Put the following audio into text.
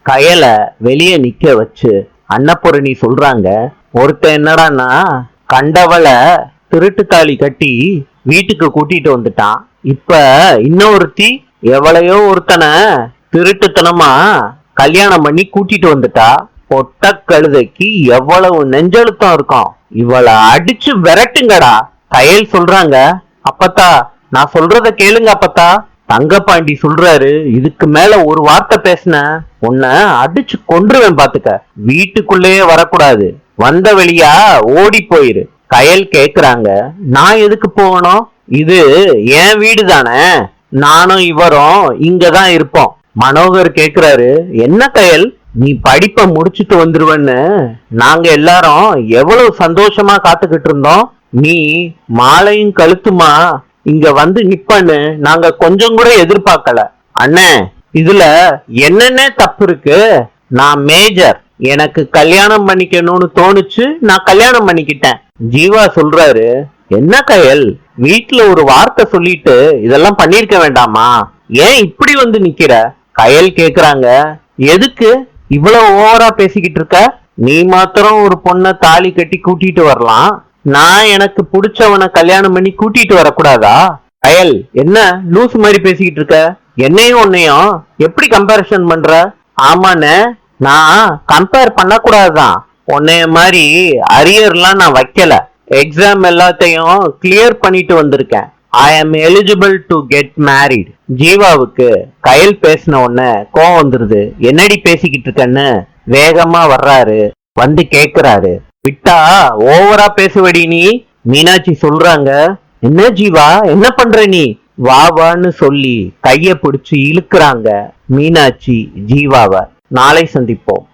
கயலை வெளியே நிக்க வச்சு அன்னபூரணி சொல்றாங்க, ஒருத்தன் என்னடான்னா கண்டவளை திருட்டு தாலி கட்டி வீட்டுக்கு கூட்டிட்டு வந்துட்டான். இப்ப இன்னொருத்தி எவளையோ ஒருத்தனை திருட்டுத்தனமா கல்யாணம் பண்ணி கூட்டிட்டு வந்துட்டா. பொட்ட கழுதைக்கு எவ்வளவு நெஞ்செழுத்தம் இருக்கும், இவளை அடிச்சு விரட்டுங்கடா. கயல் சொல்றாங்க, அப்பத்தா நான் சொல்றத கேளுங்க அப்பத்தா. தங்கப்பாண்டி சொல்றாரு, இதுக்கு மேல ஒரு வார்த்தை பேசின உன்னை அடிச்சு கொன்றுவேன் பாத்துக்க. வீட்டுக்குள்ளேயே வரக்கூடாது, வந்த வெளியா ஓடி போயிரு. கயல் கேக்குறாங்க, நான் எதுக்கு போகணும்? இது என் வீடு தானே, நானும் இவரும் இங்கதான் இருப்போம். மனோகர் கேக்குறாரு, என்ன கயல் நீ படிப்பை முடிச்சுட்டு வந்துருவன்னு நாங்க எல்லாரும் எவ்வளவு சந்தோஷமா காத்துக்கிட்டு இருந்தோம். நீ மாலையும் கழுத்துமா இங்க வந்து நிப்பன்னு நாங்க கொஞ்சம் கூட எதிர்பார்க்கல. அண்ணே, இதுல என்னென்ன தப்பு இருக்கு? நான் மேஜர், எனக்கு கல்யாணம் பண்ணிக்கணும்னு தோணுச்சு, நான் கல்யாணம் பண்ணிக்கிட்டேன். ஜீவா சொல்றாரு, என்ன கயல் வீட்டுல ஒரு வார்த்தை சொல்லிட்டு இதெல்லாம் பண்ணிருக்க வேண்டாமா? ஏன் இப்படி வந்து நிக்கிற? கயல் கேக்குறாங்க, எதுக்கு இவ்வளவு ஓவரா பேசிக்கிட்டு இருக்க? நீ மாத்திரம் ஒரு பொண்ண தாலி கட்டி கூட்டிட்டு வரலாம், நான் எனக்கு பிடிச்சவனை கல்யாணம் பண்ணி கூட்டிட்டு வரக்கூடாதா? கயல், என்ன லூஸ் மாதிரி பேசிக்கிட்டு இருக்க? என்னையும் உன்னையும் எப்படி கம்பேரிசன் பண்ற? ஆமாண்ணே, நான் கம்பேர் பண்ணக்கூடாதுதான். உன்னைய மாதிரி அரியர்லாம் நான் வைக்கல, எக்ஸாம் எல்லாத்தையும் கிளியர் பண்ணிட்டு வந்திருக்கேன். ஐ am eligible to get married. ஜீவாவுக்கு கயல் பேசின உடனே கோவம் வந்துருது. என்னடி பேசிக்கிட்டு இருக்கன்னு வேகமா வர்றாரு, வந்து கேக்குறாரு, விட்டா ஓவரா பேசுவடி நீ. மீனாட்சி சொல்றாங்க, என்ன ஜீவா என்ன பண்ற நீ? வா வான்னு சொல்லி கைய பிடிச்சு இழுக்கிறாங்க மீனாட்சி ஜீவாவை. நாளை சந்திப்போம்.